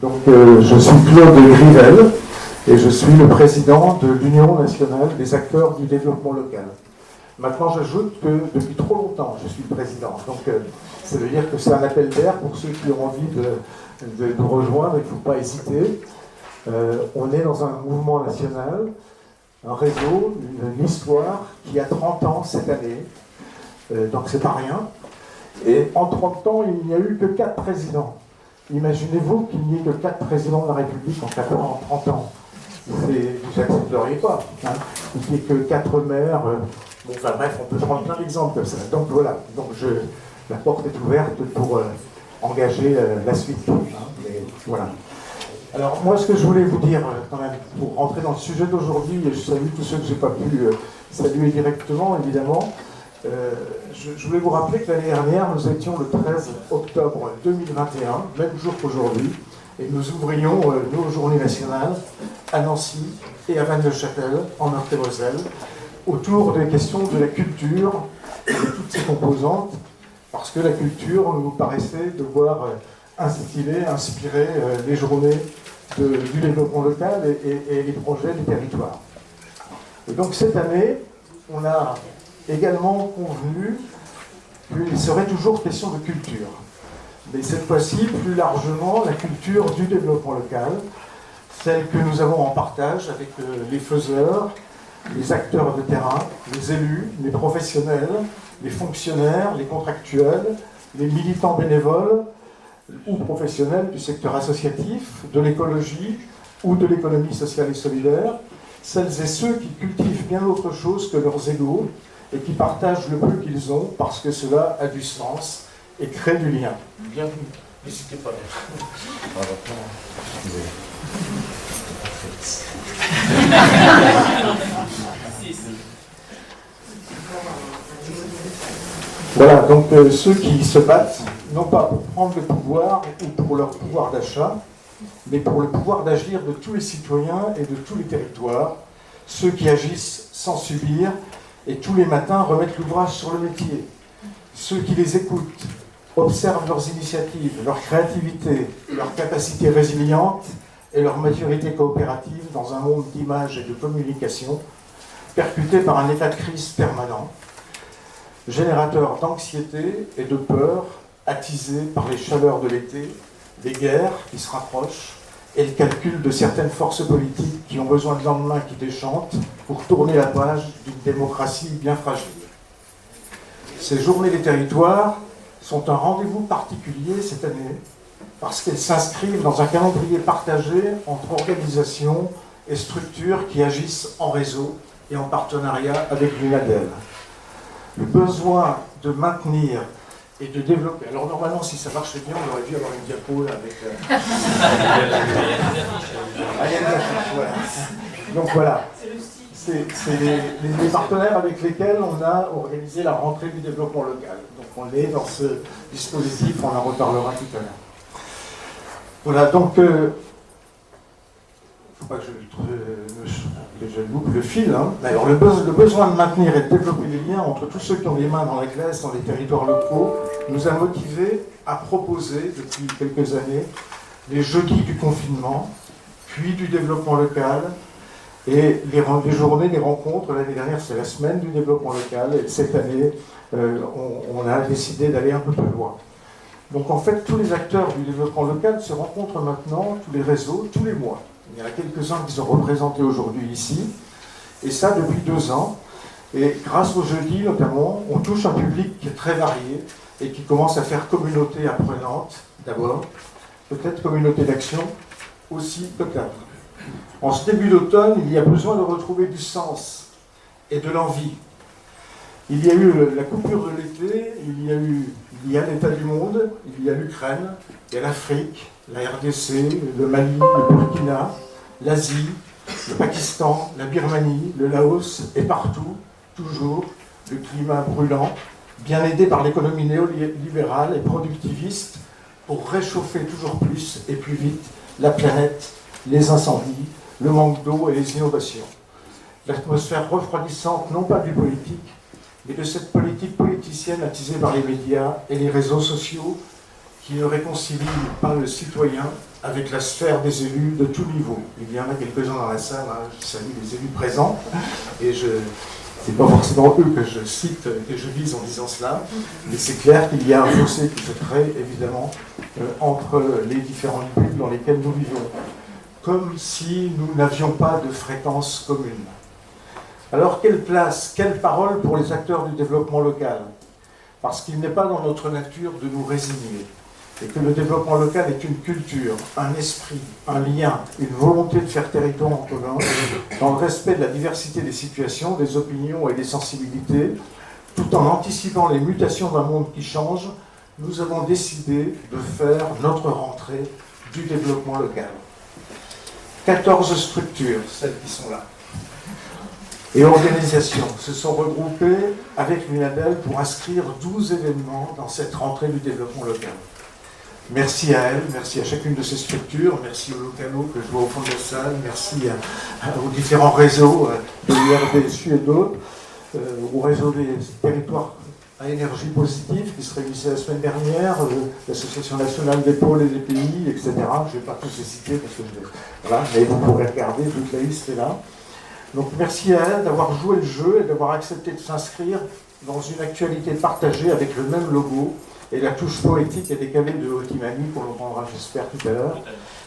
Je suis Claude Grivel et je suis le président de l'Union nationale des acteurs du développement local. Maintenant, j'ajoute que depuis trop longtemps, je suis le président. Ça veut dire que c'est un appel d'air pour ceux qui ont envie de nous rejoindre. Il ne faut pas hésiter. On est dans un mouvement national, un réseau, une histoire qui a 30 ans cette année. Donc c'est pas rien. Et en 30 ans, il n'y a eu que 4 présidents. Imaginez-vous qu'il n'y ait que 4 présidents de la République en 30 ans. Vous n'accepteriez pas. Hein. Il n'y ait que 4 maires. Bref, on peut prendre plein d'exemples comme ça. Donc voilà, la porte est ouverte pour engager la suite. Hein. Mais, voilà. Alors moi, ce que je voulais vous dire, quand même, pour rentrer dans le sujet d'aujourd'hui, et je salue tous ceux que je n'ai pas pu saluer directement, évidemment, je voulais vous rappeler que l'année dernière, nous étions le 13 octobre 2021, même jour qu'aujourd'hui, et nous ouvrions nos journées nationales à Nancy et à Vannes-le-Châtel, en Meurthe-et-Moselle, autour des questions de la culture et de toutes ses composantes, parce que la culture nous paraissait devoir inspirer les journées du développement local et les projets des territoires. Et donc cette année, on a également convenu qu'il serait toujours question de culture. Mais cette fois-ci, plus largement, la culture du développement local, celle que nous avons en partage avec les faiseurs, les acteurs de terrain, les élus, les professionnels, les fonctionnaires, les contractuels, les militants bénévoles ou professionnels du secteur associatif, de l'écologie ou de l'économie sociale et solidaire, celles et ceux qui cultivent bien autre chose que leurs égaux et qui partagent le peu qu'ils ont parce que cela a du sens et crée du lien. Bienvenue. N'hésitez pas. Voilà, donc ceux qui se battent, non pas pour prendre le pouvoir ou pour leur pouvoir d'achat, mais pour le pouvoir d'agir de tous les citoyens et de tous les territoires, ceux qui agissent sans subir et tous les matins remettent l'ouvrage sur le métier, ceux qui les écoutent, observent leurs initiatives, leur créativité, leur capacité résiliente et leur maturité coopérative dans un monde d'images et de communication percuté par un état de crise permanent, générateur d'anxiété et de peur attisé par les chaleurs de l'été, des guerres qui se rapprochent et le calcul de certaines forces politiques qui ont besoin de lendemain qui déchantent pour tourner la page d'une démocratie bien fragile. Ces journées des territoires sont un rendez-vous particulier cette année parce qu'elles s'inscrivent dans un calendrier partagé entre organisations et structures qui agissent en réseau et en partenariat avec l'UNADEL. Le besoin de maintenir et de développer. Alors normalement, si ça marchait bien, on aurait dû avoir une diapo là, avec... voilà. Donc voilà, c'est les partenaires avec lesquels on a organisé la rentrée du développement local. Donc on est dans ce dispositif, on en reparlera tout à l'heure. Voilà, donc... il ne faut pas que je loupe le fil. Hein. Alors, le besoin de maintenir et de développer les liens entre tous ceux qui ont les mains dans la glace, dans les territoires locaux, nous a motivés à proposer, depuis quelques années, les jeudis du confinement, puis du développement local, et les journées, les rencontres. L'année dernière, c'est la semaine du développement local, et cette année, on a décidé d'aller un peu plus loin. Donc, en fait, tous les acteurs du développement local se rencontrent maintenant, tous les réseaux, tous les mois. Il y en a quelques-uns qui sont représentés aujourd'hui ici, et ça depuis 2 ans. Et grâce aux jeudis, notamment, on touche un public qui est très varié et qui commence à faire communauté apprenante, d'abord, peut-être communauté d'action, aussi peut-être. En ce début d'automne, il y a besoin de retrouver du sens et de l'envie. Il y a eu la coupure de l'été, il y a l'état du monde, il y a l'Ukraine, il y a l'Afrique, la RDC, le Mali, le Burkina, l'Asie, le Pakistan, la Birmanie, le Laos, et partout, toujours, le climat brûlant, bien aidé par l'économie néolibérale et productiviste pour réchauffer toujours plus et plus vite la planète, les incendies, le manque d'eau et les inondations. L'atmosphère refroidissante, non pas du politique, mais de cette politique politicienne attisée par les médias et les réseaux sociaux qui ne réconcilie pas le citoyen avec la sphère des élus de tout niveau. Il y en a quelques-uns dans la salle, hein, je salue les élus présents, et c'est pas forcément eux que je cite, que je vise en disant cela, mais c'est clair qu'il y a un fossé qui se crée, évidemment, entre les différentes bulles dans lesquelles nous vivons, comme si nous n'avions pas de fréquence commune. Alors, quelle place, quelle parole pour les acteurs du développement local? Parce qu'il n'est pas dans notre nature de nous résigner, et que le développement local est une culture, un esprit, un lien, une volonté de faire territoire en commun, dans le respect de la diversité des situations, des opinions et des sensibilités, tout en anticipant les mutations d'un monde qui change. Nous avons décidé de faire notre rentrée du développement local. 14 structures, celles qui sont là, et organisations se sont regroupées avec l'UNADEL pour inscrire 12 événements dans cette rentrée du développement local. Merci à elle, merci à chacune de ces structures, merci aux locaux que je vois au fond de la salle, merci aux différents réseaux de l'URDSU et d'autres, au réseau des territoires à énergie positive qui se réunissait la semaine dernière, l'Association nationale des pôles et des pays, etc. Je ne vais pas tous les citer parce que voilà, mais vous pourrez regarder, toute la liste est là. Donc merci à elle d'avoir joué le jeu et d'avoir accepté de s'inscrire dans une actualité partagée avec le même logo et la touche poétique et décalée de Otimani, qu'on entendra j'espère tout à l'heure,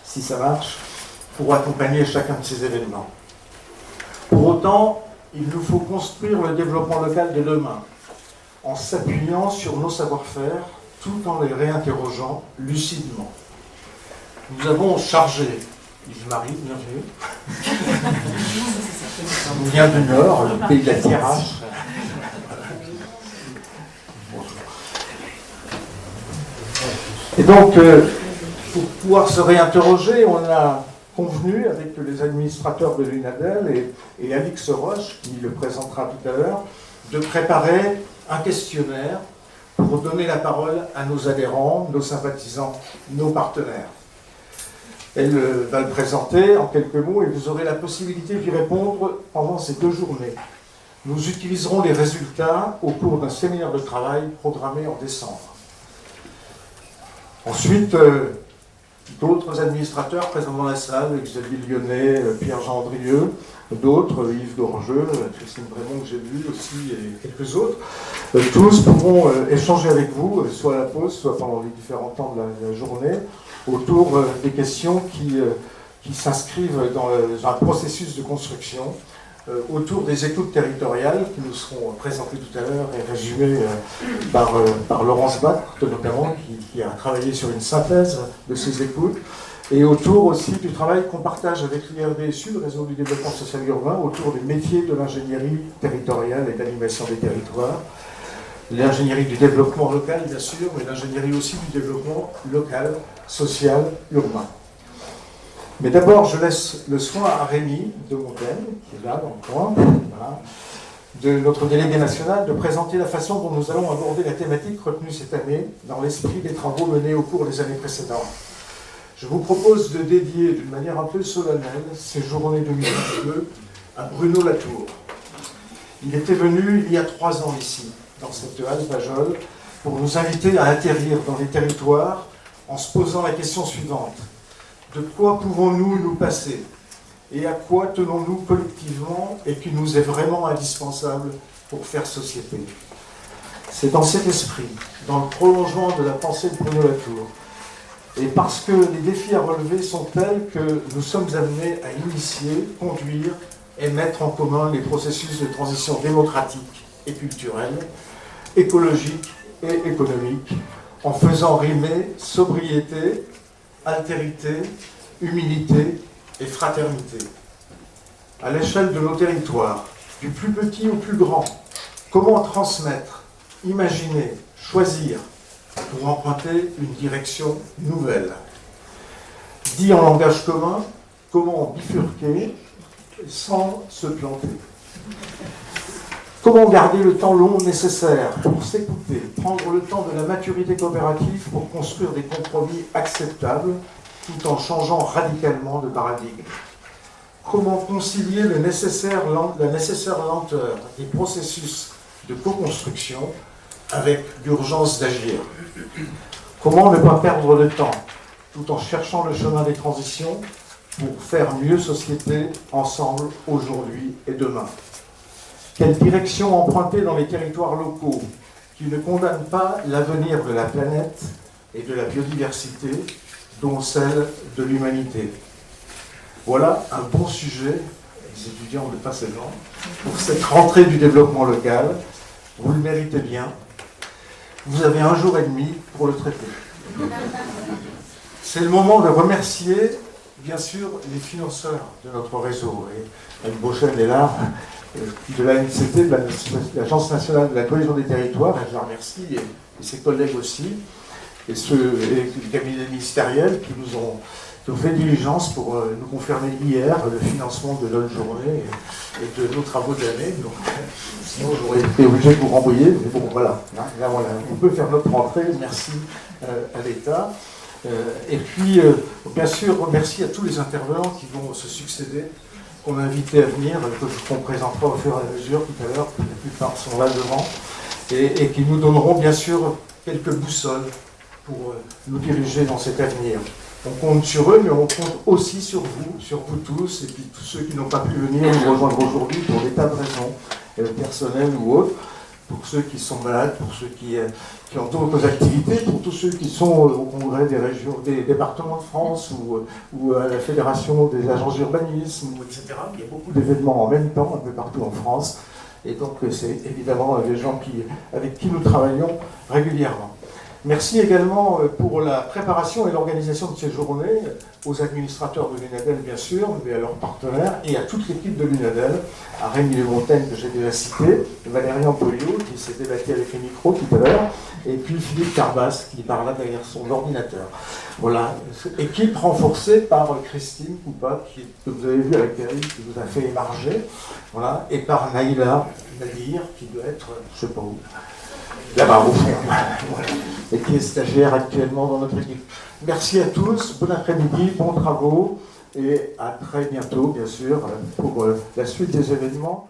si ça marche, pour accompagner chacun de ces événements. Pour autant, il nous faut construire le développement local de demain, en s'appuyant sur nos savoir-faire, tout en les réinterrogeant lucidement. Nous avons chargé Yves-Marie, bienvenue. On vient du Nord, le pays de la Thiérache. Et donc, pour pouvoir se réinterroger, on a convenu avec les administrateurs de l'UNADEL et Alix Roche, qui le présentera tout à l'heure, de préparer un questionnaire pour donner la parole à nos adhérents, nos sympathisants, nos partenaires. Elle va le présenter en quelques mots et vous aurez la possibilité d'y répondre pendant ces 2 journées. Nous utiliserons les résultats au cours d'un séminaire de travail programmé en décembre. Ensuite, d'autres administrateurs présents dans la salle, Xavier Lyonnais, Pierre-Jean Andrieux, d'autres, Yves Gorgeux, Christine Brémond que j'ai vu aussi, et quelques autres, tous pourront échanger avec vous, soit à la pause, soit pendant les différents temps de la journée, autour des questions qui s'inscrivent dans un processus de construction, autour des écoutes territoriales qui nous seront présentées tout à l'heure et résumées par Laurence Battre, notamment, qui a travaillé sur une synthèse de ces écoutes, et autour aussi du travail qu'on partage avec l'IRDSU, le réseau du développement social urbain, autour des métiers de l'ingénierie territoriale et d'animation des territoires, l'ingénierie du développement local, bien sûr, mais l'ingénierie aussi du développement local, social, urbain. Mais d'abord, je laisse le soin à Rémi de Montaigne, qui est là dans le coin, voilà, de notre délégué national, de présenter la façon dont nous allons aborder la thématique retenue cette année dans l'esprit des travaux menés au cours des années précédentes. Je vous propose de dédier d'une manière un peu solennelle ces journées 2022 à Bruno Latour. Il était venu il y a 3 ans ici, dans cette halle Pajol, pour nous inviter à atterrir dans les territoires en se posant la question suivante. De quoi pouvons-nous nous passer? Et à quoi tenons-nous collectivement et qui nous est vraiment indispensable pour faire société? C'est dans cet esprit, dans le prolongement de la pensée de Bruno Latour, et parce que les défis à relever sont tels que nous sommes amenés à initier, conduire et mettre en commun les processus de transition démocratique et culturelle, écologique et économique, en faisant rimer sobriété, altérité, humilité et fraternité. À l'échelle de nos territoires, du plus petit au plus grand, comment transmettre, imaginer, choisir pour emprunter une direction nouvelle? Dit en langage commun, comment bifurquer sans se planter? Comment garder le temps long nécessaire pour s'écouter, prendre le temps de la maturité coopérative pour construire des compromis acceptables tout en changeant radicalement de paradigme? Comment concilier la nécessaire lenteur des processus de co-construction avec l'urgence d'agir? Comment ne pas perdre de temps tout en cherchant le chemin des transitions pour faire mieux société ensemble aujourd'hui et demain? Quelle direction emprunter dans les territoires locaux qui ne condamnent pas l'avenir de la planète et de la biodiversité, dont celle de l'humanité? Voilà un bon sujet, les étudiants de Passevant, pour cette rentrée du développement local. Vous le méritez bien. Vous avez 1 jour et demi pour le traiter. C'est le moment de remercier, bien sûr, les financeurs de notre réseau. Et Anne Beauchesne est là, de la NCT, de l'Agence nationale de la cohésion des territoires, et je la remercie, et ses collègues aussi, et les cabinets ministériels qui nous ont fait diligence pour nous confirmer hier le financement de notre journée et de nos travaux de l'année. Donc, sinon, j'aurais été obligé de vous renvoyer, mais bon, voilà. Là, voilà. On peut faire notre rentrée. Merci à l'État. Et puis, bien sûr, merci à tous les intervenants qui vont se succéder, qu'on a invités à venir, qu'on présentera au fur et à mesure tout à l'heure, la plupart sont là devant, et qui nous donneront bien sûr quelques boussoles pour nous diriger dans cet avenir. On compte sur eux, mais on compte aussi sur vous tous, et puis tous ceux qui n'ont pas pu venir nous rejoindre aujourd'hui pour des tas de raisons, personnelles ou autres, pour ceux qui sont malades, pour ceux qui ont d'autres activités, pour tous ceux qui sont au congrès des régions, des départements de France ou à la fédération des agences d'urbanisme, etc. Il y a beaucoup d'événements en même temps, un peu partout en France, et donc c'est évidemment des gens avec qui nous travaillons régulièrement. Merci également pour la préparation et l'organisation de ces journées, aux administrateurs de l'UNADEL bien sûr, mais à leurs partenaires et à toute l'équipe de l'UNADEL, à Rémi Lemontagne que j'ai déjà cité, Valérian Poliot qui s'est débattu avec les micros tout à l'heure, et puis Philippe Carbas qui parle derrière son ordinateur. Voilà, équipe renforcée par Christine Coupa, que vous avez vu avec Eric, qui vous a fait émarger, voilà, et par Naïla Nadir, qui doit être, je ne sais pas où, là-bas au fond, voilà, et qui est stagiaire actuellement dans notre équipe. Merci à tous, bon après-midi, bons travaux, et à très bientôt, bien sûr, pour la suite des événements.